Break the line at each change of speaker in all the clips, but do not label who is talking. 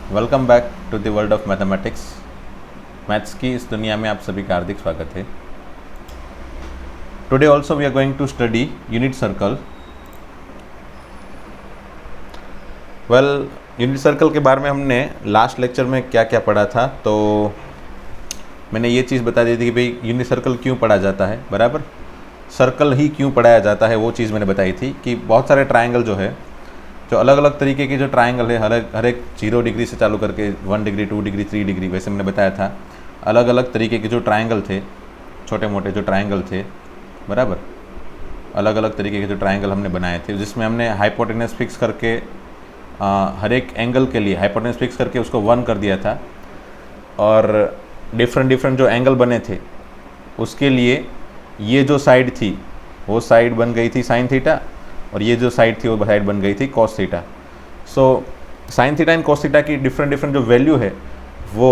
Welcome back to the world of mathematics. Maths की इस दुनिया में आप सभी का हार्दिक स्वागत है। Today also we are going to study unit circle. Unit circle के बारे में हमने लास्ट लेक्चर में क्या क्या पढ़ा था, तो मैंने ये चीज़ बता दी थी कि भाई यूनिट सर्कल क्यों पढ़ा जाता है, बराबर। सर्कल ही क्यों पढ़ाया जाता है वो चीज़ मैंने बताई थी कि बहुत सारे ट्रायंगल जो अलग अलग तरीके के जो ट्रायंगल है, हर एक 0 डिग्री से चालू करके 1 डिग्री 2 डिग्री 3 डिग्री, वैसे मैंने बताया था अलग अलग तरीके के जो ट्रायंगल थे, छोटे मोटे जो ट्रायंगल थे, बराबर। अलग अलग तरीके के जो ट्रायंगल हमने बनाए थे, जिसमें हमने हाइपोटेनस फिक्स करके हर एक एंगल के लिए हाइपोटेनस फिक्स करके उसको 1 कर दिया था, और डिफरेंट जो एंगल बने थे उसके लिए ये जो साइड थी वो साइड बन गई थी साइन थीटा, और ये जो साइड थी वो साइड बन गई थी cos theta. So sine theta and cos theta की डिफरेंट जो वैल्यू है वो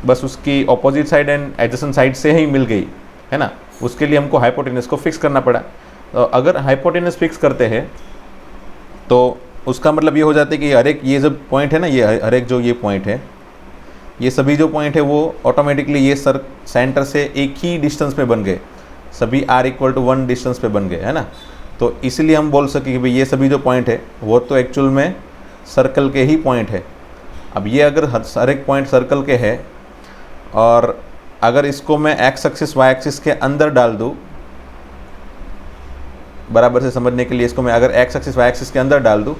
बस उसकी opposite side and adjacent side से ही मिल गई है ना। उसके लिए हमको हाइपोटेनस को फिक्स करना पड़ा। तो अगर हाइपोटेनस फिक्स करते हैं तो उसका मतलब ये हो जाता है कि हर एक ये जो पॉइंट है ना, ये हर एक जो ये पॉइंट है, ये सभी जो पॉइंट है वो ऑटोमेटिकली ये सेंटर से एक ही डिस्टेंस पे बन गए, सभी r=1 डिस्टेंस पे बन गए, है ना। तो इसलिए हम बोल सके कि भाई ये सभी जो पॉइंट है वो तो एक्चुअल में सर्कल के ही पॉइंट है। अब ये अगर हर एक पॉइंट सर्कल के है और अगर इसको मैं एक्स एक्सिस वाई एक्सिस के अंदर डाल दूँ, बराबर से समझने के लिए इसको मैं अगर एक्स एक्सिस वाई एक्सिस के अंदर डाल दूँ,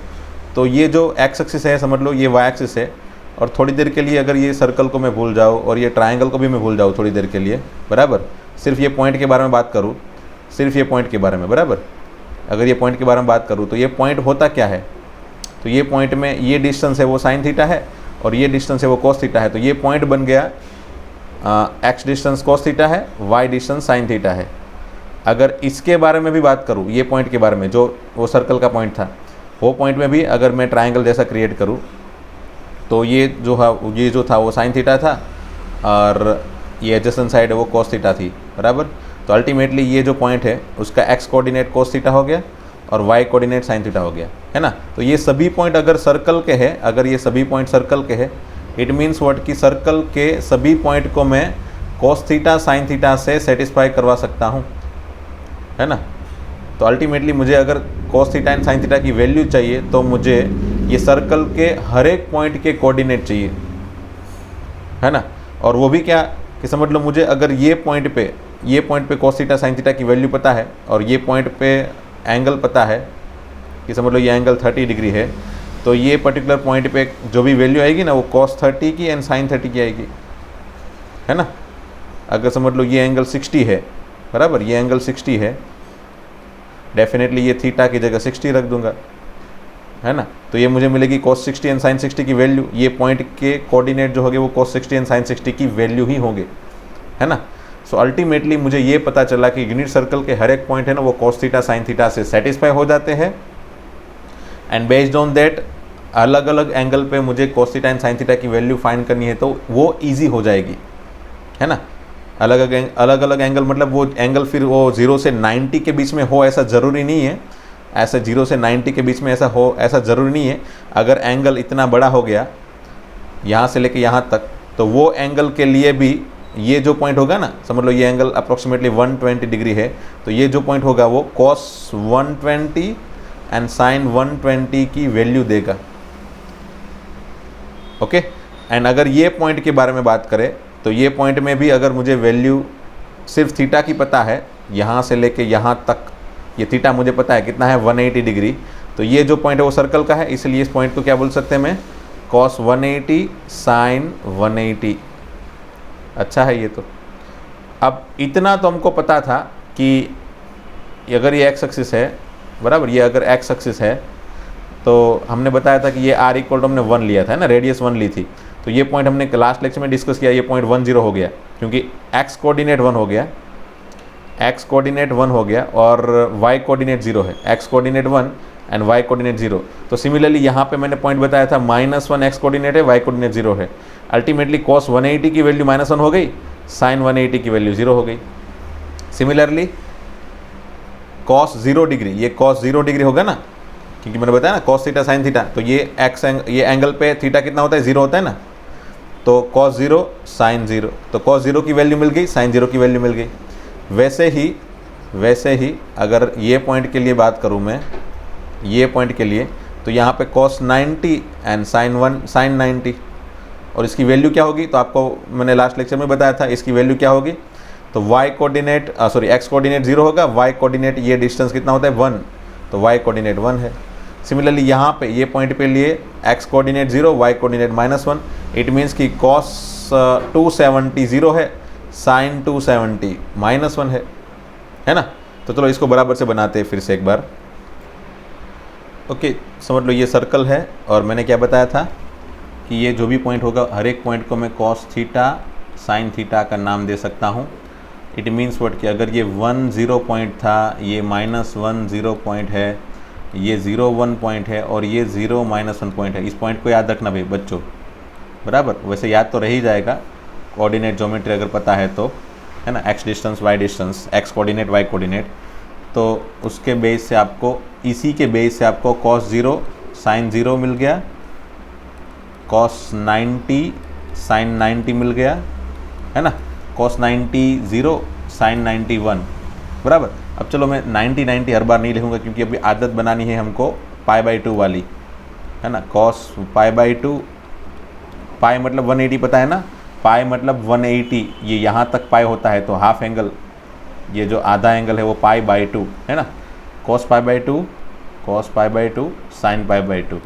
तो ये जो एक्स एक्सिस है समझ लो ये वाई एक्सिस है, और थोड़ी देर के लिए अगर ये सर्कल को मैं भूल जाऊँ और ये ट्रायंगल को भी मैं भूल जाऊँ थोड़ी देर के लिए, बराबर, सिर्फ ये पॉइंट के बारे में बात करूँ, सिर्फ ये पॉइंट के बारे में, बराबर। अगर ये पॉइंट के बारे में बात करूँ तो ये पॉइंट होता क्या है, तो ये पॉइंट में ये डिस्टेंस है वो साइन थीटा है और ये डिस्टेंस है वो कॉस थीटा है। तो ये पॉइंट बन गया एक्स डिस्टेंस कॉस थीटा है, वाई डिस्टेंस साइन थीटा है। अगर इसके बारे में भी बात करूँ, ये पॉइंट के बारे में जो वो सर्कल का पॉइंट था, वो पॉइंट में भी अगर मैं ट्राइंगल जैसा क्रिएट करूँ तो ये जो था वो साइन थीटा था और ये एडजेसेंट साइड है वो कॉस थीटा थी, बराबर। तो अल्टीमेटली ये जो पॉइंट है उसका एक्स कोऑर्डिनेट कॉस थीटा हो गया और वाई कोऑर्डिनेट साइन थीटा हो गया, है ना। तो ये सभी पॉइंट अगर सर्कल के हैं, अगर ये सभी पॉइंट सर्कल के हैं, इट मीन्स व्हाट कि सर्कल के सभी पॉइंट को मैं कॉस थीटा साइन थीटा से सेटिस्फाई करवा सकता हूँ, है ना। तो अल्टीमेटली मुझे अगर cos theta and sine theta की वैल्यू चाहिए तो मुझे ये सर्कल के हर एक पॉइंट के कोऑर्डिनेट चाहिए, है ना। और वो भी क्या कि समझ लो मुझे अगर ये पॉइंट पे कॉस थीटा साइन थीटा की वैल्यू पता है और ये पॉइंट पे एंगल पता है कि समझ लो ये एंगल 30 डिग्री है, तो ये पर्टिकुलर पॉइंट पे जो भी वैल्यू आएगी ना वो cos 30 की एंड sin 30 की आएगी, है ना। अगर समझ लो ये एंगल 60 है, बराबर, ये एंगल 60 है, डेफिनेटली ये थीटा की जगह 60 रख दूंगा, है ना। तो ये मुझे मिलेगी cos 60 एंड sin 60 की वैल्यू। ये पॉइंट के कोऑर्डिनेट जो होंगे वो cos 60 एंड sin 60 की वैल्यू ही होंगे, है ना। सो अल्टीमेटली मुझे ये पता चला कि यूनिट सर्कल के हर एक पॉइंट है ना वो cos थीटा साइन थीटा से सेटिस्फाई हो जाते हैं, एंड बेस्ड ऑन दैट अलग अलग एंगल पे मुझे cos theta and sine theta की वैल्यू फाइंड करनी है तो वो ईजी हो जाएगी, है ना। अलग अलग एंगल मतलब वो एंगल फिर वो 0 से 90 के बीच में हो ऐसा ज़रूरी नहीं है, ऐसे 0 से 90 के बीच में ऐसा हो ऐसा ज़रूरी नहीं है। अगर एंगल इतना बड़ा हो गया यहाँ से लेके यहाँ तक, तो वो एंगल के लिए भी ये जो पॉइंट होगा ना, समझ लो ये एंगल अप्रोक्सीमेटली 120 डिग्री है, तो ये जो पॉइंट होगा वो cos 120 एंड sin 120 की वैल्यू देगा, ओके। एंड अगर ये पॉइंट के बारे में बात करें तो ये पॉइंट में भी अगर मुझे वैल्यू सिर्फ थीटा की पता है, यहाँ से लेके यहाँ तक ये थीटा मुझे पता है कितना है 180 डिग्री, तो ये जो पॉइंट है वो सर्कल का है, इसलिए इस पॉइंट को क्या बोल सकते हैं मैं, cos 180 sin 180। अच्छा है ये। तो अब इतना तो हमको पता था कि अगर ये एक्स एक्सिस है, बराबर, ये अगर एक्स एक्सिस है तो हमने बताया था कि ये r हमने 1 लिया था, है ना, रेडियस 1 ली थी। तो ये पॉइंट हमने लास्ट लेक्चर में डिस्कस किया, ये पॉइंट 1 0 हो गया क्योंकि x कोऑर्डिनेट 1 हो गया, x कोऑर्डिनेट 1 हो गया और y कोऑर्डिनेट 0 है, x coordinate 1 and y coordinate 0। तो सिमिलरली यहाँ पे मैंने पॉइंट बताया था -1 x कोऑर्डिनेट है, y कोऑर्डिनेट 0 है। अल्टीमेटली cos 180 की वैल्यू -1 हो गई, sin 180 की वैल्यू 0 हो गई। सिमिलरली cos 0 डिग्री, ये cos 0 डिग्री होगा ना, क्योंकि मैंने बताया ना कॉस थीटा साइन थीटा, तो ये ये एंगल पे थीटा कितना होता है, 0 होता है ना, तो कॉस 0 साइन 0, तो कॉस 0 की वैल्यू मिल गई, साइन 0 की वैल्यू मिल गई। वैसे ही अगर ये पॉइंट के लिए बात करूँ मैं, ये पॉइंट के लिए, तो यहाँ पे cos 90 एंड साइन 90, और इसकी वैल्यू क्या होगी, तो आपको मैंने लास्ट लेक्चर में बताया था इसकी वैल्यू क्या होगी। तो y कोऑर्डिनेट x कोऑर्डिनेट 0 होगा, y कोऑर्डिनेट ये डिस्टेंस कितना होता है 1, तो y कोऑर्डिनेट 1 है। सिमिलरली यहाँ पे ये पॉइंट पे लिए x coordinate 0, y coordinate -1, it means कि cos 270 0 है, साइन 270 -1 है ना। तो चलो इसको बराबर से बनाते हैं फिर से एक बार। ओके, समझ लो ये सर्कल है, और मैंने क्या बताया था कि ये जो भी पॉइंट होगा हर एक पॉइंट को मैं cos थीटा साइन थीटा का नाम दे सकता हूँ। इट मीन्स व्हाट कि अगर ये 1 0 पॉइंट था, ये -1 0 पॉइंट है, ये 0 1 पॉइंट है, और ये 0 -1 पॉइंट है। इस पॉइंट को याद रखना भाई बच्चों, बराबर। वैसे याद तो रह ही जाएगा, कोऑर्डिनेट ज्योमेट्री अगर पता है तो, है ना, x distance y distance, x coordinate y coordinate, तो उसके बेस से आपको, इसी के बेस से आपको cos 0 साइन 0 मिल गया, cos 90 साइन 90 मिल गया, है ना, cos 90 0 साइन 91, बराबर। अब चलो मैं 90 हर बार नहीं लिखूँगा, क्योंकि अभी आदत बनानी है हमको π/2 वाली, है ना। cos π/2, पाई मतलब 180 पता है ना, पाई मतलब 180, ये यहाँ तक पाई होता है, तो हाफ एंगल, ये जो आधा एंगल है वो π/2 है ना। cos π/2 साइन π/2,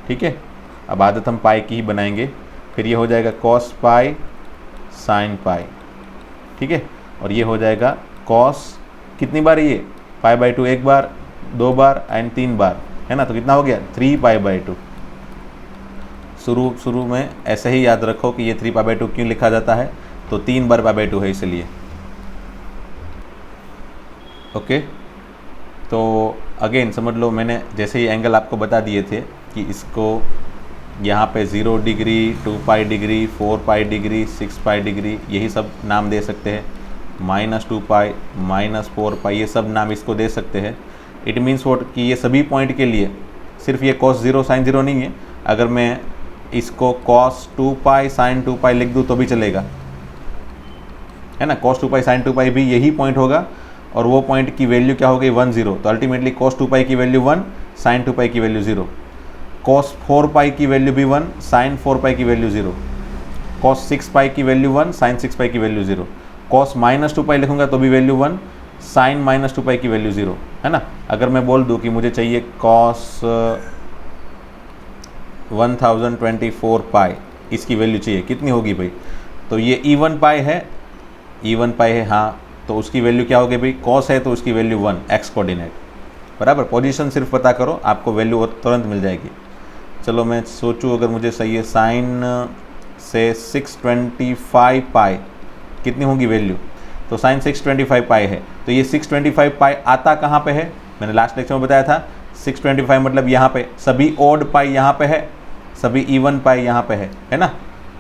ठीक है। अब आदत हम पाई की ही बनाएंगे, फिर ये हो जाएगा cos पाई साइन पाई, ठीक है। और ये हो जाएगा cos, कितनी बार ये π/2, एक बार, 2 बार एंड 3 बार, है ना। तो कितना हो गया 3 π/2। शुरू में ऐसे ही याद रखो कि ये 3 π/2 क्यों लिखा जाता है, तो 3 बार π/2 है इसलिए। ओके, तो अगेन समझ लो, मैंने जैसे ही एंगल आपको बता दिए थे कि इसको यहाँ पे 0 डिग्री, 2π डिग्री, 4π डिग्री, 6π डिग्री, यही सब नाम दे सकते हैं, -2π, -4π, ये सब नाम इसको दे सकते हैं। इट मीन्स वोट कि ये सभी पॉइंट के लिए सिर्फ ये cos 0 साइन 0 नहीं है। अगर मैं इसको cos 2π साइन 2π लिख दूँ तो भी चलेगा, है ना। cos 2π साइन 2π भी यही पॉइंट होगा, और वो पॉइंट की वैल्यू क्या हो गई 1 0, तो अल्टीमेटली cos 2π की वैल्यू 1, साइन 2π की वैल्यू 0, cos 4π की वैल्यू भी 1, साइन 4π की वैल्यू 0, cos 6π की वैल्यू 1, साइन 6π की वैल्यू 0, cos -2π लिखूंगा तो भी वैल्यू 1, साइन -2π की वैल्यू 0, है ना। अगर मैं बोल दूं कि मुझे चाहिए cos 1024π, इसकी वैल्यू चाहिए, कितनी होगी भाई, तो ये इवन पाई है, हाँ, तो उसकी वैल्यू क्या होगी भाई, cos है तो उसकी वैल्यू 1, x कोऑर्डिनेट, बराबर। पोजीशन सिर्फ पता करो, आपको वैल्यू तुरंत मिल जाएगी। चलो मैं सोचूं, अगर मुझे सही है साइन से 625π कितनी होगी वैल्यू, तो साइन 625π है, तो ये 625π आता कहाँ पे है, मैंने लास्ट लेक्चर में बताया था, 625 मतलब यहाँ पे सभी ओड पाई यहाँ पे है, सभी इवन पाई यहाँ पे है ना।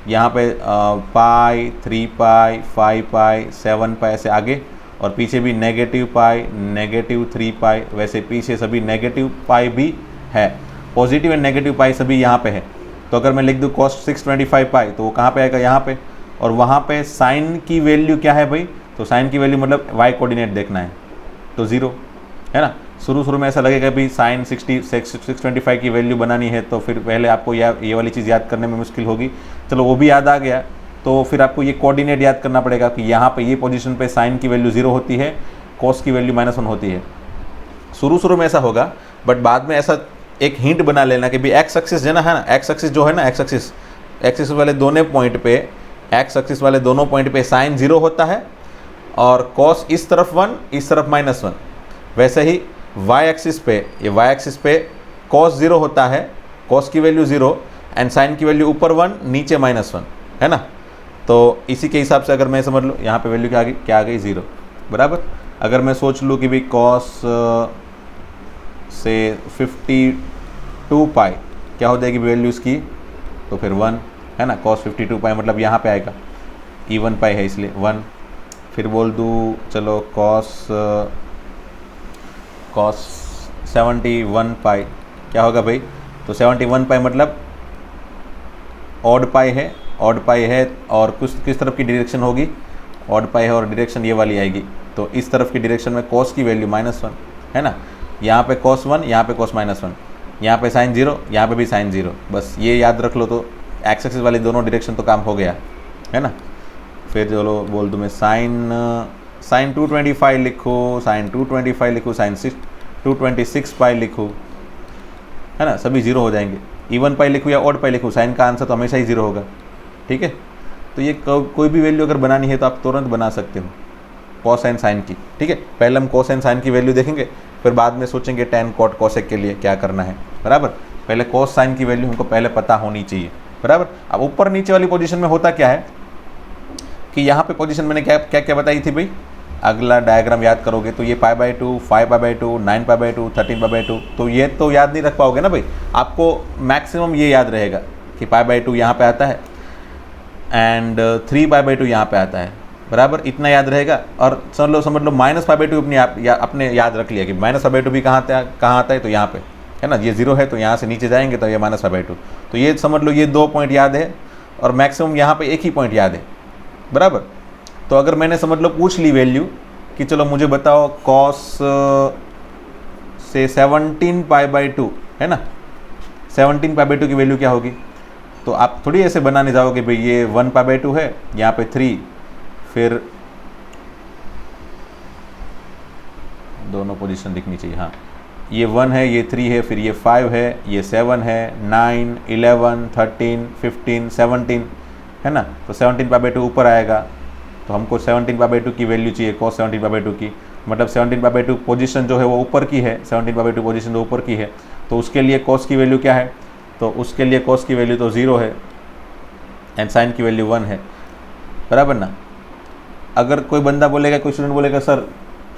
यहाँ पे पाई, 3π, 5π, 7π ऐसे आगे, और पीछे भी नेगेटिव पाई, नेगेटिव 3π, वैसे पीछे सभी नेगेटिव पाई भी है, पॉजिटिव एंड नेगेटिव पाई सभी यहाँ पे है। तो अगर मैं लिख दूँ cos 625π, तो वो कहाँ पे आएगा, यहाँ पे, और वहाँ पे साइन की वैल्यू क्या है भाई, तो साइन की वैल्यू मतलब y कोऑर्डिनेट देखना है, तो 0, है ना। शुरू में ऐसा लगेगा भी साइन 625 की वैल्यू बनानी है, तो फिर पहले आपको ये वाली चीज़ याद करने में मुश्किल होगी। चलो वो भी याद आ गया, तो फिर आपको ये कोऑर्डिनेट याद करना पड़ेगा कि यहाँ पे ये पोजीशन पे साइन की वैल्यू 0 होती है, कॉस की वैल्यू -1 होती है। शुरू में ऐसा होगा, बट बाद में ऐसा एक हिंट बना लेना कि भाई एक्स एक्सिस है ना, एक्स एक्सिस जो है ना, एक्सिस वाले दोनों पॉइंट पे, एक्स एक्सिस वाले दोनों पॉइंट पे साइन 0 होता है, और कॉस इस तरफ 1, इस तरफ -1। वैसे ही वाई एक्सिस पे, ये वाई एक्सिस पे कॉस 0 होता है, कॉस की वैल्यू 0 एंड साइन की वैल्यू ऊपर 1 नीचे -1, है ना। तो इसी के हिसाब से अगर मैं समझ लूँ, यहाँ पे वैल्यू क्या आ गई 0, बराबर। अगर मैं सोच लूँ कि भाई कॉस से 52π क्या हो जाएगी वैल्यू इसकी, तो फिर 1, है ना। कॉस 52π मतलब यहाँ पे आएगा, इवन पाई है इसलिए 1। फिर बोल दूँ चलो कॉस 71 पाई क्या होगा भाई, तो 71 पाई मतलब ऑड पाई है और किस तरफ की डायरेक्शन होगी, ऑड पाई है और डायरेक्शन ये वाली आएगी, तो इस तरफ की डायरेक्शन में कॉस की वैल्यू -1 है ना, यहाँ पे cos 1, यहाँ पे cos -1, यहाँ पे sin 0, यहाँ पे भी sin 0, बस ये याद रख लो तो एक्स एक्सिस वाली दोनों डायरेक्शन तो काम हो गया है ना। फिर चलो बोल दूँ मैं sin 225 लिखूँ, sin 225 लिखूँ, sin 226 पाई लिखूँ, है ना, सभी जीरो हो जाएंगे। इवन पाई लिखूँ या ऑड पाई लिखूँ, साइन का आंसर तो हमेशा ही जीरो होगा, ठीक है। तो ये कोई भी वैल्यू अगर बनानी है तो आप तुरंत बना सकते हो कॉस एंड साइन की, ठीक है। पहले हम कॉस एंड साइन की वैल्यू देखेंगे, फिर बाद में सोचेंगे tan cot cosec के लिए क्या करना है, बराबर। पहले कॉस साइन की वैल्यू हमको पहले पता होनी चाहिए, बराबर। अब ऊपर नीचे वाली पोजीशन में होता क्या है कि यहाँ पे पोजीशन मैंने क्या क्या क्या बताई थी भाई, अगला डायग्राम याद करोगे तो ये π/2, 5π/2, 9π/2, 13π/2, तो ये तो याद नहीं रख पाओगे ना भाई, आपको मैक्सिमम ये याद रहेगा कि π/2 यहाँ पे आता है एंड 3π/2 यहाँ पे आता है, बराबर, इतना याद रहेगा। और समझ लो -π/2 अपने याद रख लिया कि -π/2 भी कहाँ आता है, तो यहाँ पे है ना, ये जीरो है तो यहाँ से नीचे जाएंगे तो ये -π/2, तो ये समझ लो ये 2 पॉइंट याद है और मैक्सिमम यहाँ पे एक ही पॉइंट याद है, बराबर। तो अगर मैंने समझ लो पूछ ली वैल्यू कि चलो मुझे बताओ कॉस से 17π/2 है ना, 17π/2 की वैल्यू क्या होगी, तो आप थोड़ी ऐसे बनाने जाओगे भाई ये 1π/2 है, यहाँ पे 3, फिर दोनों पोजीशन दिखनी चाहिए, हाँ ये 1 है, ये 3 है, फिर ये 5 है, ये 7 है, 9, 11, 13, 15, 17 है ना, तो 17π/2 ऊपर आएगा, तो हमको 17π/2 की वैल्यू चाहिए कॉस 17π/2 की, मतलब 17π/2 पोजीशन जो है वो ऊपर की है, 17π/2 पोजीशन जो ऊपर की है, तो उसके लिए कॉस की वैल्यू क्या है, तो उसके लिए कॉस की वैल्यू तो 0 है एंड साइन की वैल्यू 1 है, बराबर ना। अगर कोई बंदा बोलेगा, कोई स्टूडेंट बोलेगा सर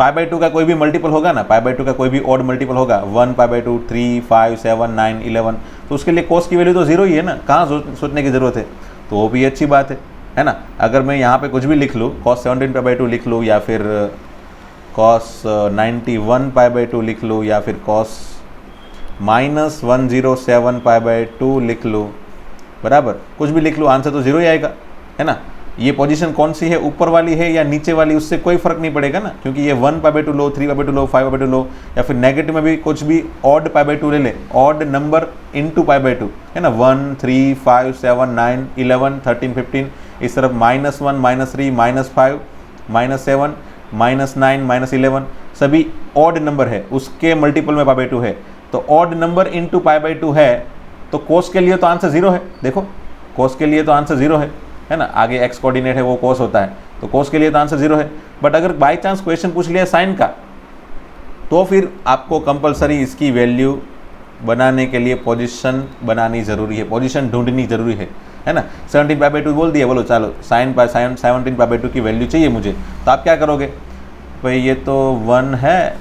π/2 का कोई भी मल्टीपल होगा ना, π/2 का कोई भी ऑड मल्टीपल होगा, 1π/2, 3, 5, 7, 9, 11, तो उसके लिए कॉस की वैल्यू तो 0 ही है ना, कहाँ सोचने की ज़रूरत है, तो वो भी अच्छी बात है ना। अगर मैं यहाँ पे कुछ भी लिख लूँ, cos 17π/2 लिख लूँ या फिर cos 91π/2 लिख लूँ या फिर cos -107π/2 लिख लूँ, बराबर, कुछ भी लिख लूँ, आंसर तो 0 ही आएगा, है ना। ये पोजीशन कौन सी है, ऊपर वाली है या नीचे वाली, उससे कोई फर्क नहीं पड़ेगा ना, क्योंकि ये 1π/2 लो, 3π/2 लो, 5π/2 लो, या फिर नेगेटिव में भी कुछ भी ऑड π/2 ले ले, ऑड नंबर इनटू π/2 है ना, 1, 3, 5, 7, 9, 11, 13, 15, इस तरफ -1, -3, -5, -7, -9, -11 सभी ऑड नंबर है, उसके मल्टीपल में π/2 है, तो ऑड नंबर इनटू π/2 है, तो कोस के लिए तो आंसर 0 है, देखो कोस के लिए तो आंसर 0 है ना, आगे एक्स कोऑर्डिनेट है वो कोस होता है, तो कोस के लिए तो आंसर 0 है। बट अगर बाय चांस क्वेश्चन पूछ लिया साइन का, तो फिर आपको कंपलसरी इसकी वैल्यू बनाने के लिए पोजीशन बनानी ज़रूरी है, पोजीशन ढूंढनी ज़रूरी है ना। 17π/2 बोल दिया, बोलो चलो साइन 17π/2 की वैल्यू चाहिए मुझे, तो आप क्या करोगे भाई, ये तो 1 है,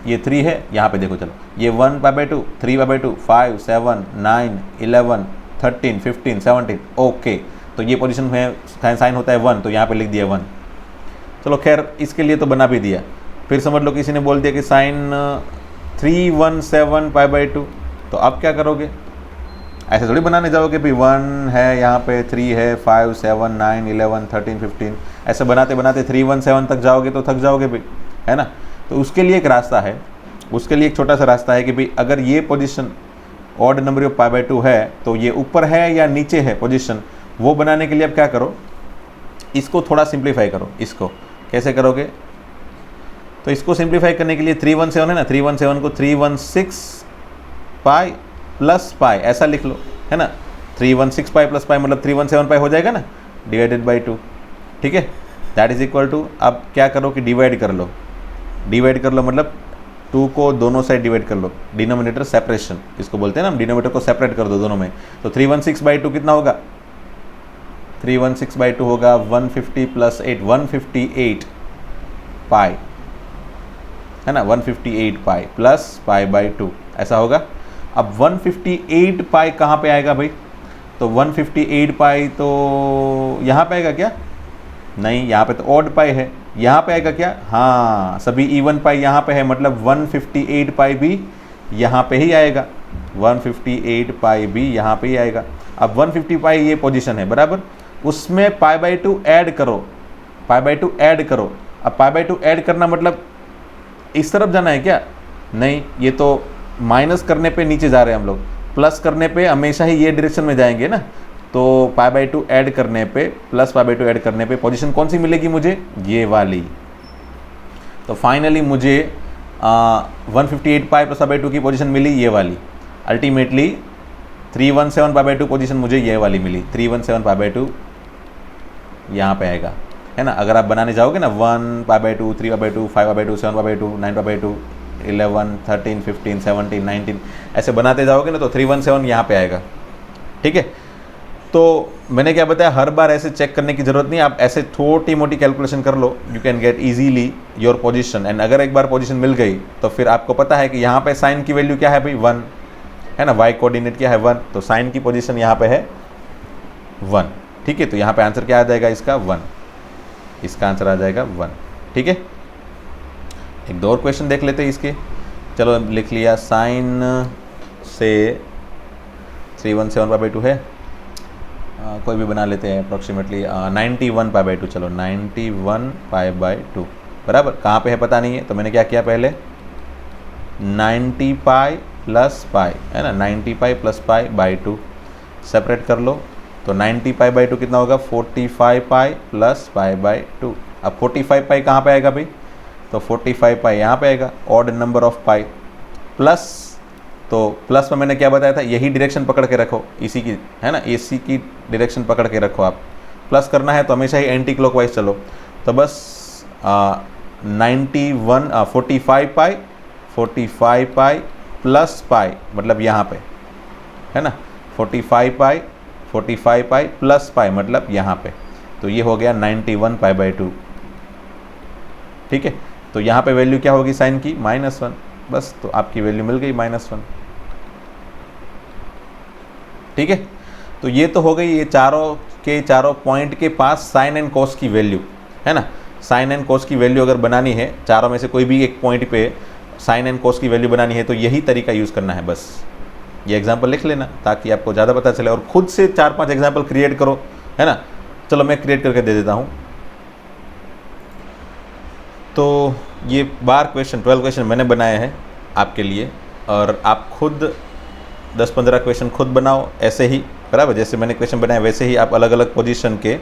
ये 3 है, यहाँ पे देखो चलो ये 1π/2, 3π/2, 5, 7, 9, 11, 13, 15, 17, ओके, तो ये पोजीशन में साइन होता है 1, तो यहाँ पे लिख दिया 1, चलो खैर इसके लिए तो बना भी दिया। फिर समझ लो किसी ने बोल दिया कि साइन 317π/2, तो अब क्या करोगे, ऐसे थोड़ी बनाने जाओगे भाई 1 है, यहाँ पे 3 है, 5, 7, 9, 11, 13, 15, ऐसे बनाते बनाते 317 तक जाओगे तो थक जाओगे भाई, है ना। तो उसके लिए एक रास्ता है, उसके लिए एक छोटा सा रास्ता है कि भाई अगर ये पोजीशन ऑड नंबर ऑफ π/2 है, तो ये ऊपर है या नीचे है पोजीशन, वो बनाने के लिए अब क्या करो, इसको थोड़ा सिंप्लीफाई करो। इसको कैसे करोगे, तो इसको सिंप्लीफाई करने के लिए 317 है ना, 317 को 316 पाई प्लस पाई ऐसा लिख लो, है ना, 316 पाई प्लस पाई मतलब 317 पाई हो जाएगा ना, डिवाइडेड बाई 2, ठीक है, दैट इज इक्वल टू, अब क्या करो कि डिवाइड कर लो मतलब 2 को दोनों साइड डिवाइड कर लो, डिनोमिनेटर सेपरेशन इसको बोलते हैं ना, डिनोमिनेटर को सेपरेट कर दो दोनों में, तो 316/2 कितना होगा, 316/2 होगा 150 प्लस 8, 158 पाई, है ना, 158 पाई प्लस π/2 ऐसा होगा। अब 158 पाई कहाँ पे आएगा भाई, तो 158 पाई तो यहाँ पे आएगा क्या, नहीं, यहाँ पे तो ऑड पाई है, यहाँ पे आएगा क्या, हाँ सभी इवन पाई यहाँ पे है, मतलब 158 पाई भी यहाँ पे ही आएगा, 158 पाई भी यहाँ पे ही आएगा। अब 150 पाई ये पोजीशन है बराबर, उसमें पाई बाई 2 ऐड करो, पाई बाई 2 ऐड करो। अब पाई बाई 2 ऐड करना मतलब इस तरफ जाना है क्या, नहीं, ये तो माइनस करने पे नीचे जा रहे हैं हम लोग, प्लस करने पे हमेशा ही ये डायरेक्शन में जाएंगे ना। तो पाई बाई 2 ऐड करने पे, प्लस पाई बाई 2 ऐड करने पे पोजीशन कौन सी मिलेगी मुझे, ये वाली। तो फाइनली मुझे 158 पाई प्लस पाई बाई 2 की पोजीशन मिली ये वाली। अल्टीमेटली 317 पाई बाई 2 पोजीशन मुझे ये वाली मिली, 317 पाई बाई 2 यहाँ पे आएगा, है ना। अगर आप बनाने जाओगे ना 1 pi by 2, 3 pi by 2, 5 pi by 2, 7 pi by 2, 9 pi by 2, 11, 13, 15, 17, 19 ऐसे बनाते जाओगे ना तो 317 यहाँ पे आएगा, ठीक है। तो मैंने क्या बताया, हर बार ऐसे चेक करने की ज़रूरत नहीं, आप ऐसे छोटी मोटी कैलकुलेशन कर लो, you can get easily your position. And अगर एक बार पोजीशन मिल गई तो फिर आपको पता है कि यहाँ पे साइन की वैल्यू क्या है भाई, 1 है ना, वाई कोऑर्डिनेट क्या है 1, तो साइन की पोजीशन यहाँ पे है 1, ठीक है। तो यहाँ पे आंसर क्या आ जाएगा इसका 1, इसका आंसर आ जाएगा 1, ठीक है। एक दो और क्वेश्चन देख लेते हैं इसके, चलो लिख लिया, साइन से 317 पाई बाई 2 है, कोई भी बना लेते हैं अप्रॉक्सीमेटली 91 पाई बाई 2, चलो 91 पाई बाई 2 बराबर, कहाँ पे है पता नहीं है, तो मैंने क्या किया पहले 90 पाई प्लस पाई, है ना, 90 pi plus pi by 2 separate कर लो। तो 90 पाई बाई 2 कितना होगा, 45 पाई प्लस पाई बाई 2। अब 45 पाई कहाँ पे आएगा भाई, तो 45 पाई यहाँ पे आएगा, odd number of pi, plus, तो प्लस में मैंने क्या बताया था, यही डायरेक्शन पकड़ के रखो, इसी की, है ना, इसी की डायरेक्शन पकड़ के रखो आप, प्लस करना है तो हमेशा ही एंटी क्लॉकवाइज चलो। तो बस 45 पाई प्लस पाई मतलब यहाँ पे, है ना, 45 पाई प्लस पाई मतलब यहाँ पे, तो ये हो गया 91 पाई बाई 2, ठीक है। तो यहाँ पे वैल्यू क्या होगी साइन की, -1, बस, तो आपकी वैल्यू मिल गई -1, ठीक है। तो ये तो हो गई ये चारों पॉइंट के पास साइन एंड कोस की वैल्यू, है ना। साइन एंड कोस की वैल्यू अगर बनानी है, चारों में से कोई भी एक पॉइंट पे साइन एंड कोस की वैल्यू बनानी है तो यही तरीका यूज़ करना है। बस ये एग्जाम्पल लिख लेना ताकि आपको ज़्यादा पता चले, और खुद से 4-5 एग्जाम्पल क्रिएट करो, है ना। चलो मैं क्रिएट करके दे देता हूँ। तो ये 12 क्वेश्चन मैंने बनाए हैं आपके लिए, और आप खुद 10-15 क्वेश्चन खुद बनाओ ऐसे ही बराबर, जैसे मैंने क्वेश्चन बनाए वैसे ही आप अलग अलग पोजीशन के,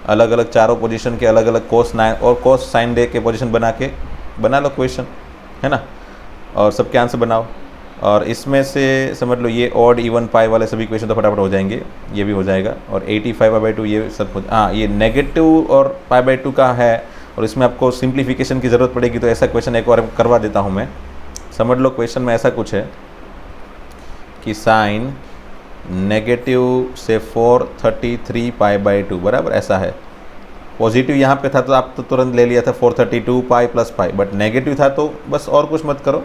अलग अलग चारों पोजीशन के अलग अलग कोस 9 और कोस साइन डे के पोजीशन बना लो क्वेश्चन, है ना, और सबके आंसर बनाओ। और इसमें से समझ लो ये ऑड इवन पाई वाले सभी क्वेश्चन तो फटाफट हो जाएंगे, ये भी हो जाएगा। और 85 पाई बाई 2 ये सब, हाँ ये नेगेटिव और पाई बाई 2 का है, और इसमें आपको सिंप्लीफिकेशन की ज़रूरत पड़ेगी, तो ऐसा क्वेश्चन एक और करवा देता हूँ मैं। समझ लो क्वेश्चन में ऐसा कुछ है कि साइन नेगेटिव से 433 पाई बाई 2 बराबर, ऐसा है। पॉजिटिव यहाँ पे था तो आप तो तुरंत ले लिया था 432 pi plus pi, but negative था तो बस और कुछ मत करो,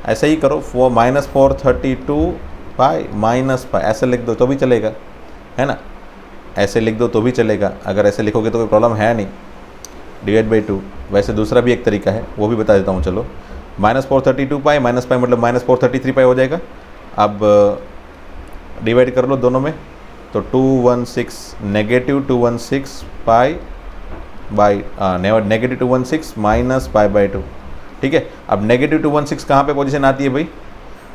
ऐसे ही करो, -432 पाई माइनस पाई ऐसे लिख दो तो भी चलेगा, है ना, ऐसे लिख दो तो भी चलेगा। अगर ऐसे लिखोगे तो कोई प्रॉब्लम है नहीं, डिवाइड बाई 2। वैसे दूसरा भी एक तरीका है, वो भी बता देता हूँ, चलो। -432 पाई माइनस पाई मतलब -433 पाई हो जाएगा। अब डिवाइड कर लो दोनों में, तो 216 negative 216 pi by negative 216 minus pi by 2, ठीक है। अब नेगेटिव 216 कहाँ पे पोजीशन आती है भाई,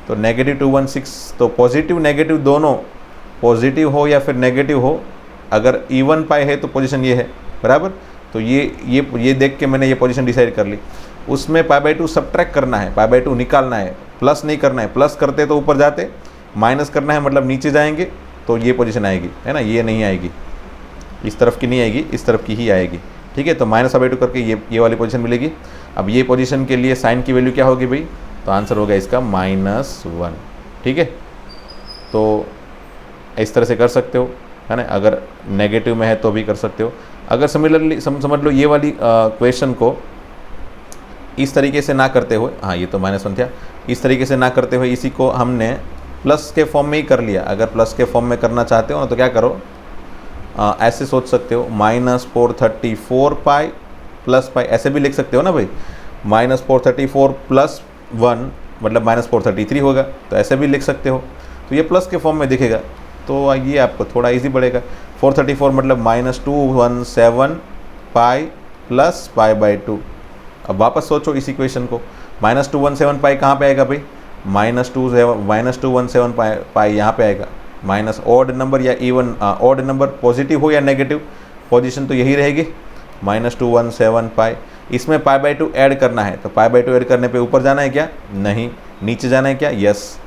तो नेगेटिव 216, तो पॉजिटिव नेगेटिव दोनों, पॉजिटिव हो या फिर नेगेटिव हो, अगर इवन पाई है तो पोजीशन ये है बराबर। तो ये देख के मैंने ये पोजीशन डिसाइड कर ली। उसमें पाई बाई 2 सब्ट्रैक्ट करना है, पाई बाई 2 निकालना है, प्लस नहीं करना है, प्लस करते तो ऊपर जाते, माइनस करना है मतलब नीचे जाएंगे, तो ये पोजीशन आएगी, है ना, ये नहीं आएगी, इस तरफ की नहीं आएगी, इस तरफ की ही आएगी, ठीक है। तो -2 करके ये वाली पोजीशन मिलेगी। अब ये पोजीशन के लिए साइन की वैल्यू क्या होगी भाई, तो आंसर होगा इसका -1, ठीक है। तो इस तरह से कर सकते हो, है ना, अगर नेगेटिव में है तो भी कर सकते हो। अगर सिमिलरली समझ लो ये वाली क्वेश्चन को इस तरीके से ना करते हुए, हाँ ये तो -1 था, इस तरीके से ना करते हुए इसी को हमने प्लस के फॉर्म में ही कर लिया। अगर प्लस के फॉर्म में करना चाहते हो ना तो क्या करो, ऐसे सोच सकते हो, -434 पाई प्लस पाई, ऐसे भी लिख सकते हो ना भाई, -434 प्लस 1 मतलब -433 होगा, तो ऐसे भी लिख सकते हो, तो ये प्लस के फॉर्म में दिखेगा, तो ये आपको थोड़ा इजी पड़ेगा। 434 मतलब -217 पाई प्लस पाई बाई 2। अब वापस सोचो इस इक्वेशन को, -217 पाई कहाँ पे आएगा भाई, -217 पाई यहाँ पे आएगा, माइनस ऑड नंबर या इवन ऑड नंबर, पॉजिटिव हो या नेगेटिव, पोजीशन तो यही रहेगी, -217 पाई। इसमें पाई बाई 2 ऐड करना है, तो पाई बाई 2 ऐड करने पे ऊपर जाना है क्या, नहीं, नीचे जाना है क्या, यस,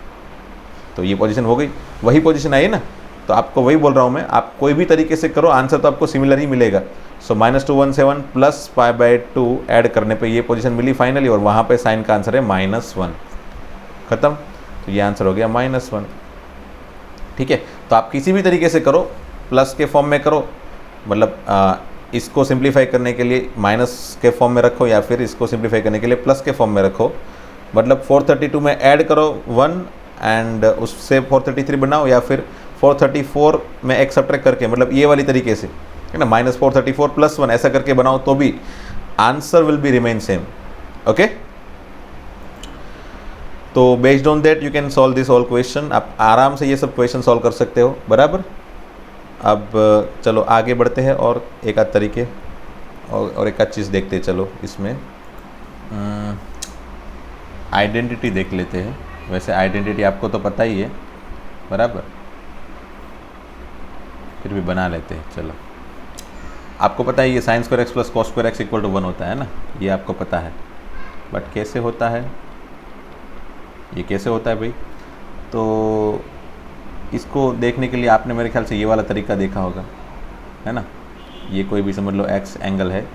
तो ये पोजीशन हो गई, वही पोजीशन आई ना, तो आपको वही बोल रहा हूँ मैं, आप कोई भी तरीके से करो, आंसर तो आपको सिमिलर ही मिलेगा। सो -217 प्लस पाई बाई 2 ऐड करने पे ये पोजीशन मिली फाइनली, और वहाँ पे साइन का आंसर है -1, खत्म, तो ये आंसर हो गया -1। ठीक है, तो आप किसी भी तरीके से करो, प्लस के फॉर्म में करो, मतलब इसको सिंप्लीफाई करने के लिए माइनस के फॉर्म में रखो, या फिर इसको सिंप्लीफाई करने के लिए प्लस के फॉर्म में रखो, मतलब 432 में ऐड करो 1 एंड उससे 433 बनाओ, या फिर 434 में एक सब्ट्रैक्ट करके, मतलब ये वाली तरीके से है ना, -434 प्लस 1 ऐसा करके बनाओ, तो भी answer will be remain same. Okay, तो based on that you can solve this all question, आप आराम से ये सब क्वेश्चन सॉल्व कर सकते हो, बराबर। अब चलो आगे बढ़ते हैं, और एक आध तरीके और एक आध चीज़ देखते हैं। चलो इसमें आइडेंटिटी देख लेते हैं। वैसे आइडेंटिटी आपको तो पता ही है, बराबर, फिर भी बना लेते हैं। चलो, आपको पता है ये sin square x plus cos square x equal to 1 होता है ना, ये आपको पता है, बट कैसे होता है, ये कैसे होता है भाई, तो इसको देखने के लिए आपने मेरे ख्याल से ये वाला तरीका देखा होगा, है ना। ये कोई भी समझ लो एक्स एंगल है,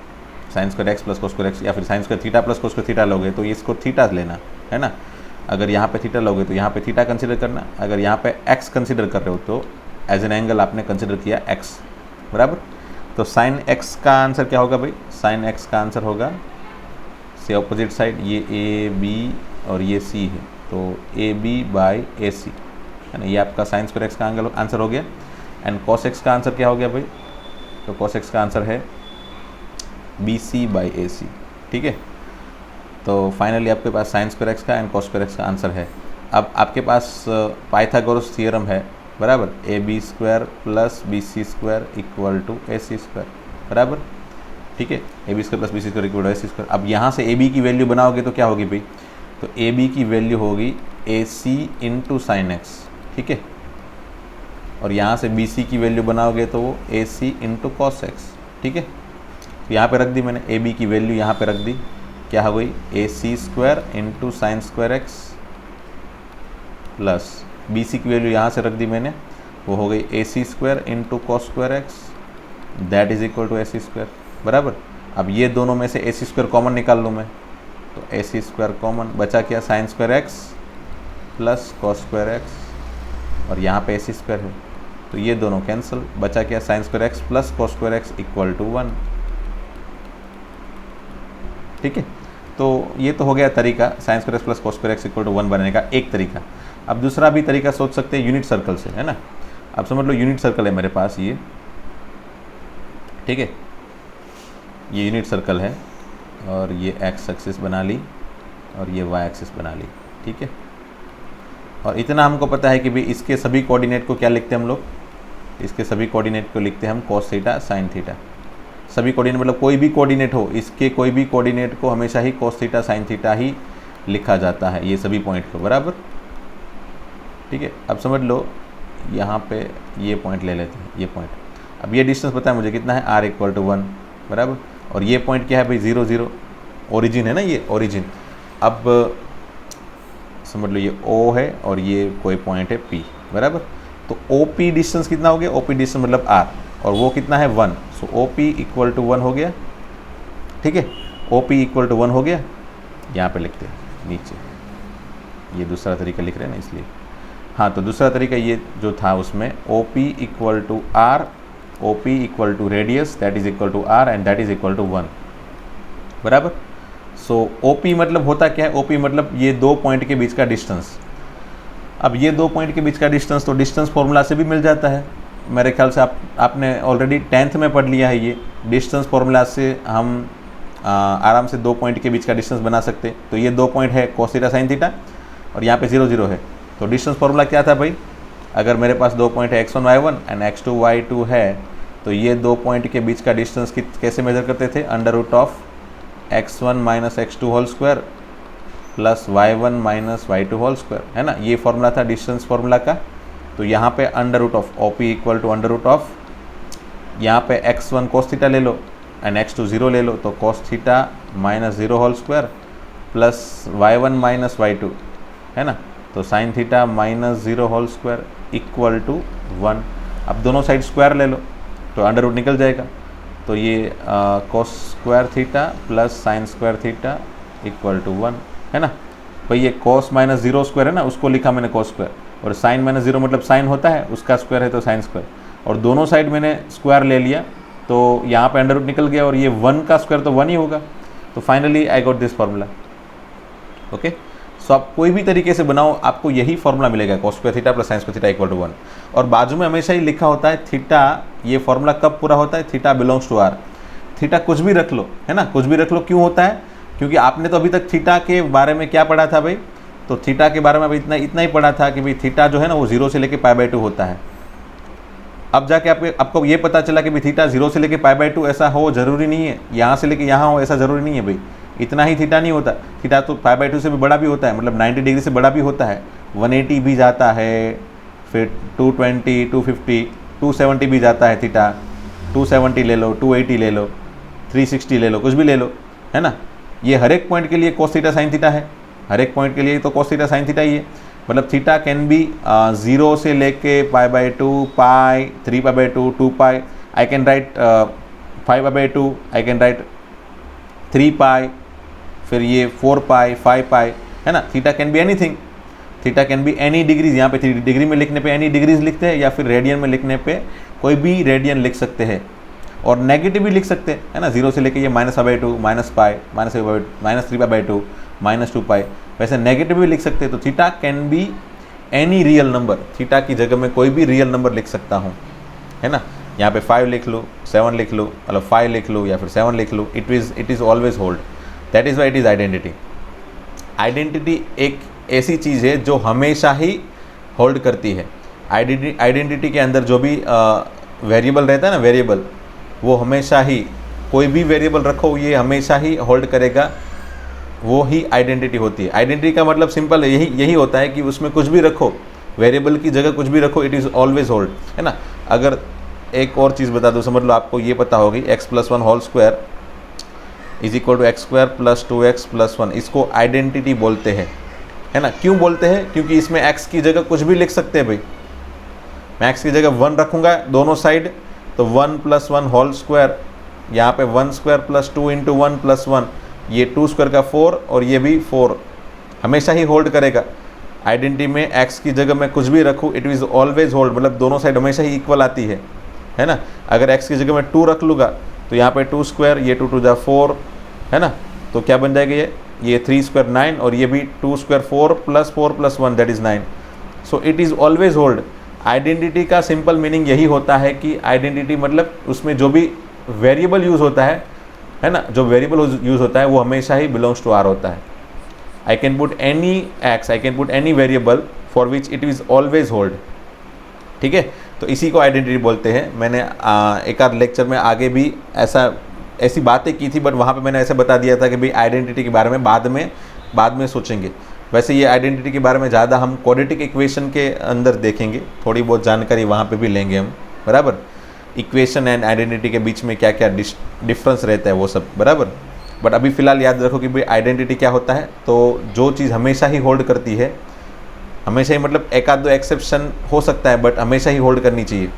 sin square x plus cos square x, या फिर sin square theta plus cos square theta लोगे तो इसको थीटा लेना है ना। अगर यहाँ पे थीटा लोगे तो यहाँ पे थीटा कंसिडर करना, अगर यहाँ पे एक्स कंसिडर कर रहे हो तो एज एन एंगल आपने कंसिडर किया एक्स, बराबर। तो sin एक्स का आंसर क्या होगा भाई, sin एक्स का आंसर होगा से ऑपोजिट साइड, ये ए बी और ये सी है, तो ए बी बाई ए सी है ना, ये आपका sin स्क्वायर एक्स का आंसर हो गया। एंड cos एक्स का आंसर क्या हो गया भाई, तो cos एक्स का आंसर है B C by A C, ठीक है। तो फाइनली आपके पास sin स्क्वायर एक्स का एंड cos स्क्वायर एक्स का आंसर है। अब आपके पास पाइथागोरस थ्योरम है, बराबर, A B square plus B C square equal to A C square, बराबर, ठीक है। ए B square plus B C square equal to A C square. अब यहाँ से ए बी की वैल्यू बनाओगे तो क्या होगी भाई, तो ए बी की वैल्यू होगी ए सी इंटू साइन एक्स, ठीक है। और यहाँ से बी सी की वैल्यू बनाओगे तो वो ए सी इंटू कॉस एक्स, ठीक है। तो यहाँ पे रख दी मैंने ए बी की वैल्यू, यहाँ पे रख दी, क्या हो गई, A C square into sine square x plus B C की वैल्यू यहाँ से रख दी मैंने, वो हो गई A C square into cos square x, that is equal to A C square, बराबर। अब ये दोनों में से ए सी स्क्वायर कॉमन निकाल लूँ मैं, तो ए सी स्क्वायर कॉमन बचा क्या, sine square x plus cos square x, और यहाँ पे ए सी स्क्वायर है, तो ये दोनों कैंसिल, बचा क्या, sine square x plus cos square x equal to 1, ठीक है। तो ये तो हो गया तरीका sine square x plus cos square x equal to 1 बनाने का एक तरीका। अब दूसरा भी तरीका सोच सकते हैं यूनिट सर्कल से, है ना। अब समझ लो यूनिट सर्कल है मेरे पास ये, ठीक है, ये यूनिट सर्कल है, और ये एक्स एक्सिस बना ली और ये वाई एक्सिस बना ली, ठीक है। और इतना हमको पता है कि भाई इसके सभी कोऑर्डिनेट को क्या लिखते हैं हम लोग, इसके सभी कोऑर्डिनेट को लिखते हैं हम कॉस थीटा साइन थीटा। सभी कोऑर्डिनेट मतलब कोई भी कोऑर्डिनेट हो, इसके कोई भी कोऑर्डिनेट को हमेशा ही कॉस थीटा साइन थीटा ही लिखा जाता है, ये सभी पॉइंट को, बराबर, ठीक है। अब समझ लो यहाँ पे ये पॉइंट ले लेते हैं, ये पॉइंट, अब ये डिस्टेंस पता है मुझे कितना है, r इक्वल टू 1, बराबर। और ये पॉइंट क्या है भाई, 0 0, ओरिजिन है ना, ये ओरिजिन। अब समझ लो ये O है और ये कोई पॉइंट है P, बराबर। तो OP डिस्टेंस कितना हो गया, OP डिस्टेंस मतलब R, और वो कितना है 1, सो OP इक्वल टू 1 हो गया, ठीक है। OP इक्वल टू 1 हो गया, यहाँ पे लिखते हैं नीचे, ये दूसरा तरीका लिख रहे हैं ना इसलिए, हाँ। तो दूसरा तरीका ये जो था उसमें OP equal to R, OP equal to radius that is equal to R and that is equal to 1, बराबर। सो OP मतलब होता क्या है, OP मतलब ये दो पॉइंट के बीच का डिस्टेंस। अब ये दो पॉइंट के बीच का डिस्टेंस तो डिस्टेंस फॉर्मूला से भी मिल जाता है, मेरे ख्याल से आपने ऑलरेडी 10th में पढ़ लिया है। ये डिस्टेंस फॉर्मूला से हम आराम से 2 पॉइंट के बीच का डिस्टेंस बना सकते हैं। तो ये 2 पॉइंट है cos थीटा sin थीटा और यहाँ पे 0 0 है। तो डिस्टेंस फॉर्मूला क्या था भाई, अगर मेरे पास 2 पॉइंट है x1 y1 and x2 y2 है, तो ये 2 पॉइंट के बीच का डिस्टेंस कैसे मेजर करते थे, under root of x1 minus x2 whole square plus y1 minus y2 whole square, है ना। ये फॉर्मूला था डिस्टेंस फॉर्मूला का। तो यहाँ पे under root of OP equal to under root of, यहाँ पे x1 cos थीटा ले लो एंड x2 0 ले लो, तो cos theta minus 0 whole square plus y1 minus y2, है ना। तो sin theta minus 0 whole square equal to 1। अब दोनों साइड स्क्वायर ले लो तो अंडर रूट निकल जाएगा। तो ये cos square theta plus sin square theta equal to 1, है ना। भाई ये cos माइनस 0 स्क्वायर है ना, उसको लिखा मैंने cos स्क्वायर, और sin माइनस 0 मतलब sin होता है, उसका स्क्वायर है तो sin स्क्वायर, और दोनों साइड मैंने स्क्वायर ले लिया तो यहाँ पे अंडर रूट निकल गया, और ये 1 का स्क्वायर तो 1 ही होगा। तो finally I got this formula. Okay, so आप कोई भी तरीके से बनाओ आपको यही फॉर्मूला मिलेगा, cos square theta plus sin square theta equal to 1। और बाजू में हमेशा ही लिखा होता है थीटा, ये फॉर्मूला कब पूरा होता है, theta belongs to R. Theta कुछ भी रख लो, है ना, कुछ भी रख लो। क्यों होता है, क्योंकि आपने तो अभी तक थीटा के बारे में क्या पढ़ा था भाई, तो थीटा के बारे में अभी इतना ही पढ़ा था कि भाई थीटा जो है ना वो 0 से लेके π/2 होता है। अब जाके आपको ये पता चला कि भाई थीटा 0 से लेके π/2 ऐसा हो जरूरी नहीं है, यहाँ से लेके यहाँ हो ऐसा जरूरी नहीं है भाई। इतना ही थीटा नहीं होता, थीटा तो π/2 से भी बड़ा भी होता है, मतलब 90 डिग्री से बड़ा भी होता है, 180 भी जाता है, फिर 220, 250, 270 भी जाता है थीटा, 270 ले लो, 280 ले लो, 360 ले लो, कुछ भी ले लो, है ना। ये हर एक पॉइंट के लिए cos थीटा sin थीटा है, हर एक पॉइंट के लिए तो cos थीटा sin थीटा ही है। मतलब थीटा कैन बी 0 से लेके π/2, pi, 3π/2, 2 pi, I can write 5π/2, I can write 3 pi, फिर ये 4 पाई, 5 पाई, है ना। Theta can be anything, theta can be any degrees. यहाँ पे 3 डिग्री में लिखने पे एनी डिग्रीज लिखते हैं, या फिर रेडियन में लिखने पे कोई भी रेडियन लिख सकते हैं, और नेगेटिव भी लिख सकते हैं, है ना। 0 से लेके ये -π/2, माइनस पाई, माइनस 3π/2, -2 पाई, वैसे नेगेटिव भी लिख सकते हैं। तो theta can be any real number, theta की जगह में कोई भी रियल नंबर लिख सकता हूँ, है ना। यहाँ पे 5 लिख लो, 7 लिख लो, मतलब 5 लिख लो या फिर 7 लिख लो, it is always hold. That is why it is identity. Identity एक ऐसी चीज़ है जो हमेशा ही होल्ड करती है। आइडेंटिटी के अंदर जो भी वेरिएबल रहता है ना, वेरिएबल, वो हमेशा ही, कोई भी वेरिएबल रखो ये हमेशा ही होल्ड करेगा, वो ही आइडेंटिटी होती है। आइडेंटिटी का मतलब सिंपल यही होता है कि उसमें कुछ भी रखो, वेरिएबल की जगह कुछ भी रखो, इट इज़ ऑलवेज होल्ड, है ना। अगर एक और चीज़ बता दो, समझ लो आपको ये पता होगी x+1 whole square is equal to x² + 2x + 1, इसको आइडेंटिटी बोलते हैं, है ना। क्यों बोलते हैं, क्योंकि इसमें x की जगह कुछ भी लिख सकते हैं भाई। मैं x की जगह 1 रखूँगा दोनों साइड, तो 1 + 1 होल स्क्वायर, यहाँ पे 1² + 2 × 1 + 1, ये 2² का 4 और ये भी 4, हमेशा ही होल्ड करेगा। आइडेंटिटी में x की जगह मैं कुछ भी रखूँ, इट इज़ ऑलवेज होल्ड, मतलब दोनों साइड हमेशा ही इक्वल आती है ना। अगर x की जगह मैं 2 रख लूँगा तो यहाँ पे 2², ये 2 × 4, है ना। तो क्या बन जाएगा, ये 3² 9, और ये भी 2² 4 + 4 + 1 that is 9। So it is always hold. Identity का सिंपल मीनिंग यही होता है कि आइडेंटिटी मतलब उसमें जो भी वेरिएबल यूज़ होता है ना, जो वेरिएबल यूज़ होता है वो हमेशा ही बिलोंग्स टू आर होता है। I can put any x, I can put any variable for which it is always hold, ठीक है। तो इसी को आइडेंटिटी बोलते हैं। मैंने एक आध लेक्चर में आगे भी ऐसी बातें की थी, बट वहाँ पे मैंने ऐसे बता दिया था कि भाई आइडेंटिटी के बारे में बाद में सोचेंगे। वैसे ये आइडेंटिटी के बारे में ज़्यादा हम क्वाड्रेटिक इक्वेशन के अंदर देखेंगे, थोड़ी बहुत जानकारी वहाँ पे भी लेंगे हम, बराबर। इक्वेशन एंड आइडेंटिटी के बीच में क्या क्या डिफरेंस रहता है वो सब, बराबर। बट अभी फ़िलहाल याद रखो कि भाई आइडेंटिटी क्या होता है। तो जो चीज़ हमेशा ही होल्ड करती है, हमेशा ही मतलब एक आध दो एक्सेप्शन हो सकता है, बट हमेशा ही होल्ड करनी चाहिए,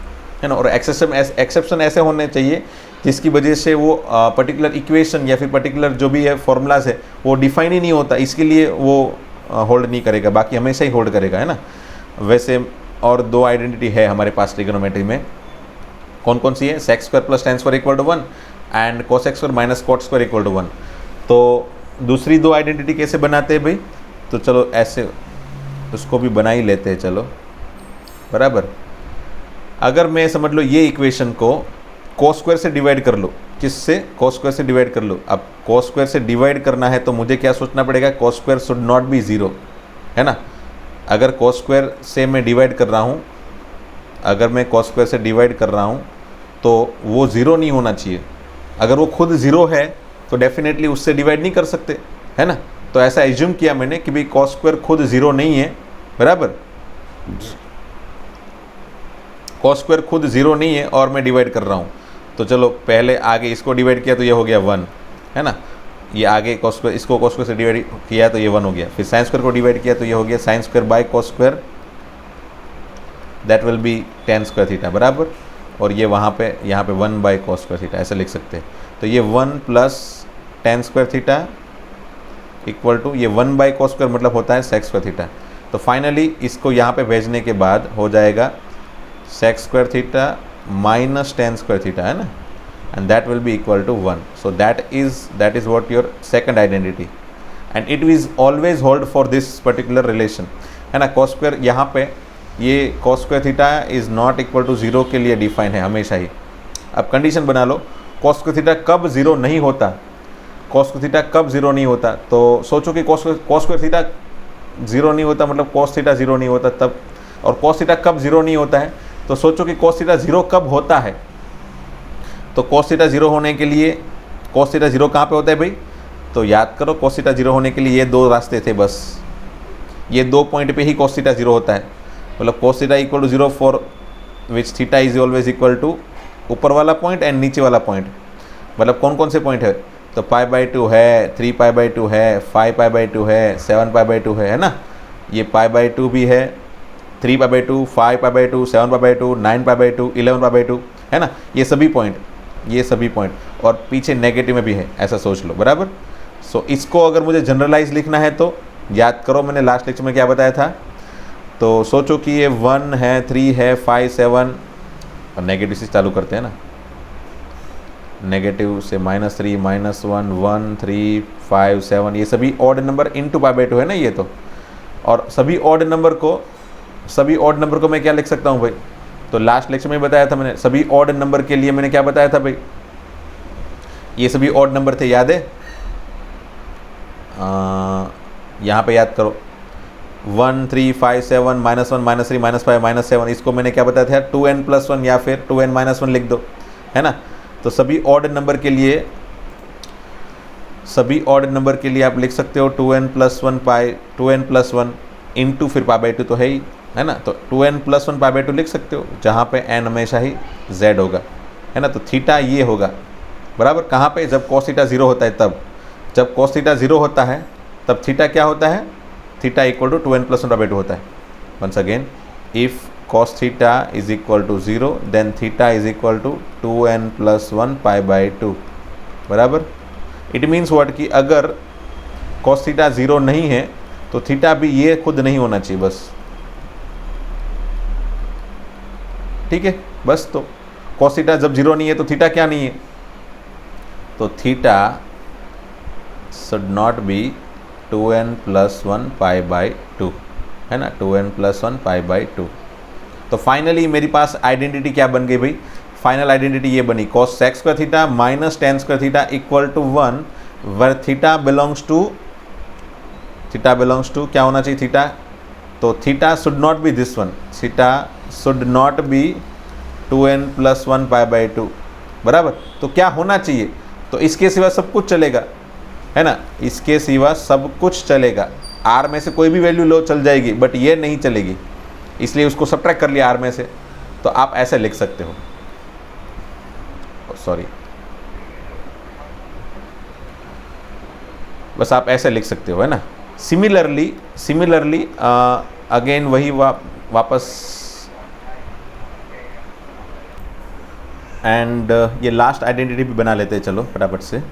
है ना। और एक्सेप्शन ऐसे होने चाहिए जिसकी वजह से वो पर्टिकुलर इक्वेशन या फिर पर्टिकुलर जो भी है फॉर्मूलाज है वो डिफाइन ही नहीं होता, इसके लिए वो होल्ड नहीं करेगा, बाकी हमेशा ही होल्ड करेगा, है ना। वैसे और 2 आइडेंटिटी है हमारे पास ट्रिग्नोमेट्री में, कौन कौन सी है, sec² + tan² = 1 and cos² - cot² = 1। तो दूसरी 2 आइडेंटिटी कैसे बनाते हैं भाई, तो चलो ऐसे उसको भी बना ही लेते हैं, चलो, बराबर। अगर मैं समझ लो ये इक्वेशन को cos² से डिवाइड कर लो, किससे, कॉस स्क्वायर से डिवाइड कर लो। अब कॉस स्क्वायर से डिवाइड करना है तो मुझे क्या सोचना पड़ेगा, cos square should not be zero, है ना। अगर कॉस स्क्वायर से मैं डिवाइड कर रहा हूँ, अगर मैं कॉस स्क्वायर से डिवाइड कर रहा हूँ तो वो ज़ीरो नहीं होना चाहिए। अगर वो खुद ज़ीरो है तो डेफिनेटली उससे डिवाइड नहीं कर सकते, है ना। तो ऐसा एज्यूम किया मैंने कि भाई कॉस स्क्वायर खुद ज़ीरो नहीं है, बराबर। कॉस स्क्वायर खुद ज़ीरो नहीं है और मैं डिवाइड कर रहा हूँ। तो चलो पहले आगे इसको डिवाइड किया तो ये हो गया 1, है ना। ये आगे कॉस स्क्वायर, इसको कॉस स्क्वायर से डिवाइड किया तो ये 1 हो गया। फिर साइन स्क्वायर को डिवाइड किया तो ये हो गया sine square by cos square, that will be ten square theta, बराबर। और ये वहाँ पे, यहाँ पे 1 बाय कॉस स्क्वायर थीटा ऐसे लिख सकते हैं। तो ये 1 plus tan square theta equal to ये 1 बाय कॉस स्क्वायर मतलब होता है सेक स्क्वायर थीटा। तो फाइनली इसको यहाँ पे भेजने के बाद हो जाएगा sec square theta minus tan square theta, है ना, and that will be equal to 1. So that is what your second identity, and it is always hold for this particular relation, है ना। cos square यहाँ पे ये cos square theta is not equal to 0 के लिए define है हमेशा ही। अब कंडीशन बना लो, cos square थीटा कब 0 नहीं होता, cos square थीटा कब 0 नहीं होता। तो सोचो कि cos square थीटा 0 नहीं होता मतलब cos थीटा 0 नहीं होता तब, और cos थीटा कब 0 नहीं होता है, तो सोचो कि cos थीटा 0 कब होता है। तो cos थीटा 0 होने के लिए, cos थीटा 0 कहाँ पे होता है भाई, तो याद करो cos थीटा 0 होने के लिए ये दो रास्ते थे बस, ये दो पॉइंट पे ही cos थीटा 0 होता है। मतलब cos theta equal to 0 for which theta is always equal to ऊपर वाला पॉइंट एंड नीचे वाला पॉइंट। मतलब कौन कौन से पॉइंट है, तो π/2 है, 3π/2 है, 5π/2 है, 7π/2 है ना। ये π/2 भी है, 3π/2, 5π/2, 7π/2, 9π/2, 11π/2, है ना। ये सभी पॉइंट, ये सभी पॉइंट, और पीछे नेगेटिव में भी है, ऐसा सोच लो, बराबर। सो इसको अगर मुझे जनरलाइज लिखना है तो याद करो मैंने लास्ट लेक्चर में क्या बताया था। तो सोचो कि ये 1 है, 3 है, 5, 7, और नेगेटिव से चालू करते हैं ना, नेगेटिव से -3, -1, 1, 3, 5, 7, ये सभी ऑड नंबर इंटू π/2 है ना ये तो। और सभी ऑड नंबर को मैं क्या लिख सकता हूँ भाई, तो लास्ट लेक्चर में बताया था मैंने, सभी ऑड नंबर के लिए मैंने क्या बताया था भाई, ये सभी ऑड नंबर थे, याद है। यहाँ पे याद करो 1, 3, 5, 7, -1, -3, -5, -7, इसको मैंने क्या बताया था, 2n+1 या फिर 2n-1 लिख दो, है ना। तो सभी ऑड नंबर के लिए, सभी ऑड नंबर के लिए आप लिख सकते हो 2n+1 इंटू फिर π/2 तो है ही, है ना। तो 2n+1 π/2 लिख सकते हो, जहाँ पे n हमेशा ही z होगा, है ना। तो थीटा ये होगा, बराबर। कहाँ पे, जब cos थीटा 0 होता है तब, जब cos थीटा 0 होता है तब थीटा क्या होता है, थीटा इक्वल टू 2n+1 π/2 होता है। Once again, if cos theta is equal to 0 then theta is equal to 2n+1 π/2, बराबर। इट मीन्स व्हाट, कि अगर cos थीटा 0 नहीं है तो थीटा भी ये खुद नहीं होना चाहिए, बस, ठीक है, बस। तो cos थीटा जब 0 नहीं है तो थीटा क्या नहीं है, तो theta should not be 2n+1 π/2, है ना, 2n+1 π/2। तो फाइनली मेरे पास आइडेंटिटी क्या बन गई भाई, फाइनल आइडेंटिटी ये बनी, cos sec square theta minus tan square theta equal to 1, where theta belongs to क्या होना चाहिए, थीटा। तो theta should not be this one, theta should not be 2n+1 π/2, बराबर। तो क्या होना चाहिए, तो इसके सिवा सब कुछ चलेगा, है ना, इसके सिवा सब कुछ चलेगा। आर में से कोई भी वैल्यू लो चल जाएगी, बट ये नहीं चलेगी, इसलिए उसको सब्ट्रैक्ट कर लिया आर में से। तो आप ऐसे लिख सकते हो, सॉरी, बस आप ऐसे लिख सकते हो, है ना। सिमिलरली अगेन वही वापस, एंड ये लास्ट आइडेंटिटी भी बना लेते हैं, चलो फटाफट से।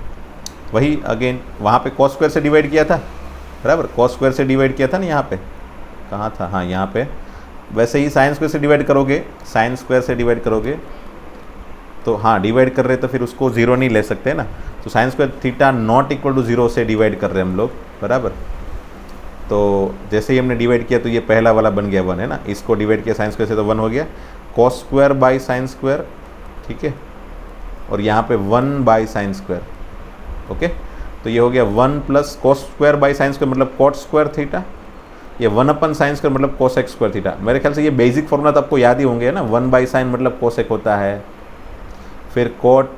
वही अगेन वहाँ पे cos स्क्वायर से डिवाइड किया था, बराबर, cos स्क्वायर से डिवाइड किया था ना, यहाँ पे कहाँ था, हाँ यहाँ पे। वैसे ही साइन स्क्वायर से डिवाइड करोगे, साइन स्क्वायर से डिवाइड करोगे तो हाँ डिवाइड कर रहे तो फिर उसको 0 नहीं ले सकते ना। तो sine square theta not equal to 0 से डिवाइड कर रहे हैं हम लोग, बराबर। तो जैसे ही हमने डिवाइड किया तो ये पहला वाला बन गया 1, है ना। इसको डिवाइड किया साइन स्क्वायर से तो 1 हो गया, cos square by sine square, ठीक है। और यहाँ पे 1 बाई साइन स्क्वायर। ओके, तो ये हो गया 1 plus cos square by sine square मतलब कॉट स्क्वायर थीटा, ये 1 अपन साइन स्क्वायर मतलब कोसेक स्क्वायर थीटा। मेरे ख्याल से ये बेसिक फॉर्मूला तो आपको याद ही होंगे ना, 1 बाई साइन मतलब कोसेक होता है, फिर cot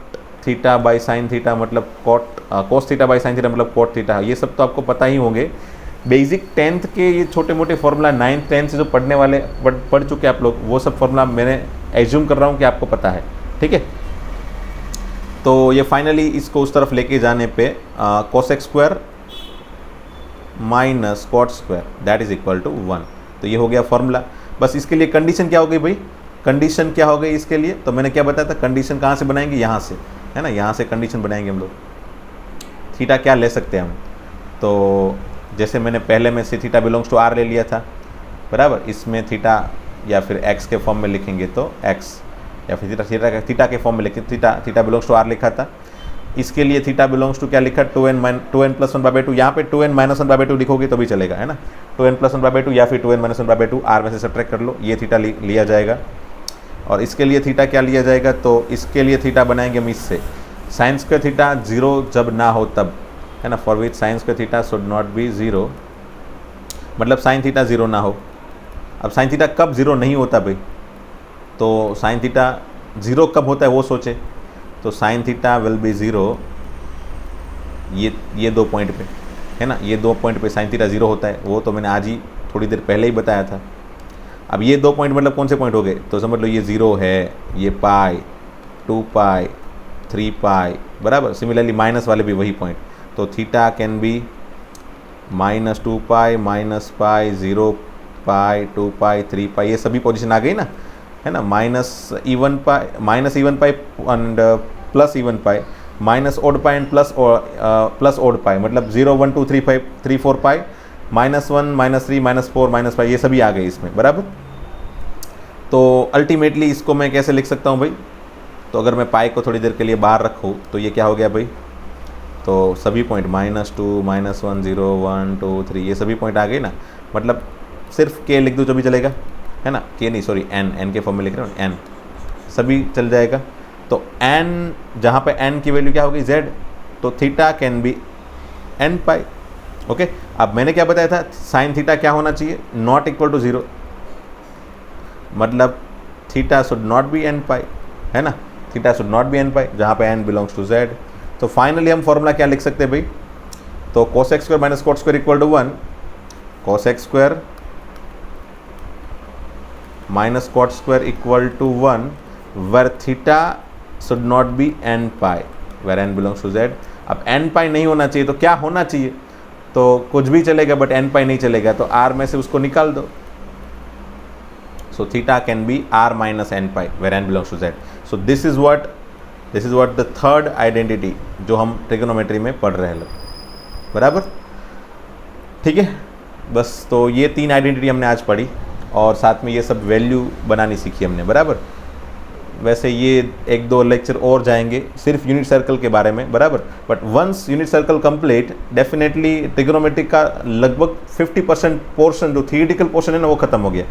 theta by sine theta मतलब cos theta by sine theta मतलब कोट थीटा। ये सब तो आपको पता ही होंगे बेसिक 10th के, ये छोटे मोटे फॉर्मूला 9th 10th से जो पढ़ने वाले पढ़ चुके आप लोग, वो सब फॉर्मूला मैंने एज्यूम कर रहा हूँ कि आपको पता है। ठीक है, तो ये फाइनली इसको उस तरफ लेके जाने पे cosec square minus cot square that is equal to 1। तो ये हो गया फॉर्मूला। बस इसके लिए कंडीशन क्या हो गई भाई, कंडीशन क्या हो गई इसके लिए, तो मैंने क्या बताया था, कंडीशन कहाँ से बनाएंगे, यहाँ से, है ना, यहाँ से कंडीशन बनाएंगे हम लोग। थीटा क्या ले सकते हैं हम, तो जैसे मैंने पहले में से थीटा बिलोंग्स टू आर ले लिया था, बराबर, इसमें थीटा या फिर एक्स के फॉर्म में लिखेंगे तो एक्स, या फिर थीटा के फॉर्म में लिखे थीटा बिलोंग्स टू आर लिखा था। इसके लिए थीटा बिलोंग्स टू क्या लिखा, 2n प्लस 1/2। यहाँ पे 2n माइनस 1/2 लिखोगे तो भी चलेगा, है ना, 2n प्लस 1/2 या फिर 2n माइनस 1/2 आर में से सब्ट्रैक्ट कर लो, ये थीटा लिया जाएगा। और इसके लिए थीटा क्या लिया जाएगा, तो इसके लिए थीटा बनाएंगे हम इससे साइन स्क्वायर थीटा 0 जब ना हो तब, है ना, for which sign square theta should not B 0, मतलब साइन थीटा 0 ना हो। अब साइन थीटा कब 0 नहीं होता भाई, तो साइन थीटा 0 कब होता है वो सोचे, तो साइन थीटा विल बी 0 ये 2 पॉइंट पे, है ना, ये 2 पॉइंट पे साइन थीटा 0 होता है, वो तो मैंने आज ही थोड़ी देर पहले ही बताया था। अब ये 2 पॉइंट मतलब कौन से पॉइंट हो गए, तो समझ लो ये 0 है, ये पाई, 2 पाई, 3 पाई, बराबर। सिमिलरली माइनस वाले भी वही पॉइंट, तो theta can be -2 pi, -pi, 0 pi, 2 pi, 3 pi, ये सभी पोजीशन आ गई ना, है ना, -even pi and plus even pi, minus odd pi and plus odd pi, मतलब 0 1 2 3 5 3 4 पाई, -1 -3 -4 -5, ये सभी आ गए इसमें, बराबर। तो अल्टीमेटली इसको मैं कैसे लिख सकता हूँ भाई, तो अगर मैं पाई को थोड़ी देर के लिए बाहर रखूँ तो ये क्या हो गया भाई, तो सभी पॉइंट -2 -1 0 1 2 3 ये सभी पॉइंट आ गए ना, मतलब सिर्फ के लिख दो तो भी चलेगा, है ना, के नहीं सॉरी एन के फॉर्म में लिख रहे हो, एन सभी चल जाएगा। तो एन, जहाँ पे एन की वैल्यू क्या होगी जेड, तो theta can be N pi. Okay, अब मैंने क्या बताया था, साइन थीटा क्या होना चाहिए, नॉट इक्वल टू 0, मतलब theta should not be N pi, है ना, theta should not be N pi, जहाँ पे एन बिलोंग्स टू जेड। तो फाइनली हम फॉर्मूला क्या लिख सकते हैं भाई, तो cosec square minus cot square equal to 1, cosec square minus cot square equal to 1 where theta should not be N pi, where N belongs to Z. अब n pi नहीं होना चाहिए तो क्या होना चाहिए, तो कुछ भी चलेगा बट एन पाई नहीं चलेगा, तो आर में से उसको निकाल दो। So theta can be R minus N pi where N belongs to Z. So this is what the third identity जो हम ट्रिगोनोमेट्री में पढ़ रहे हैं लोग, बराबर, ठीक है। बस तो ये 3 आइडेंटिटी हमने आज पढ़ी और साथ में ये सब वैल्यू बनानी सीखी हमने, बराबर। वैसे ये 1-2 लेक्चर और जाएंगे सिर्फ यूनिट सर्कल के बारे में, बराबर, but once unit circle complete definitely trigonometry का लगभग 50% पोर्शन जो थियोरेटिकल पोर्शन है ना वो खत्म हो गया।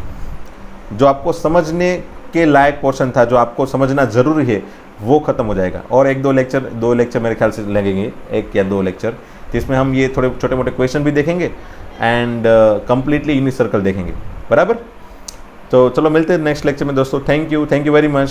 जो आपको समझने के लायक पोर्शन था, जो आपको समझना ज़रूरी है, वो खत्म हो जाएगा। और 1-2 लेक्चर मेरे ख्याल से लगेंगे, 1 या 2 लेक्चर, जिसमें हम ये थोड़े छोटे मोटे क्वेश्चन भी देखेंगे एंड कंप्लीटली यूनिट सर्कल देखेंगे, बराबर। तो चलो मिलते हैं नेक्स्ट लेक्चर में दोस्तों। Thank you very much.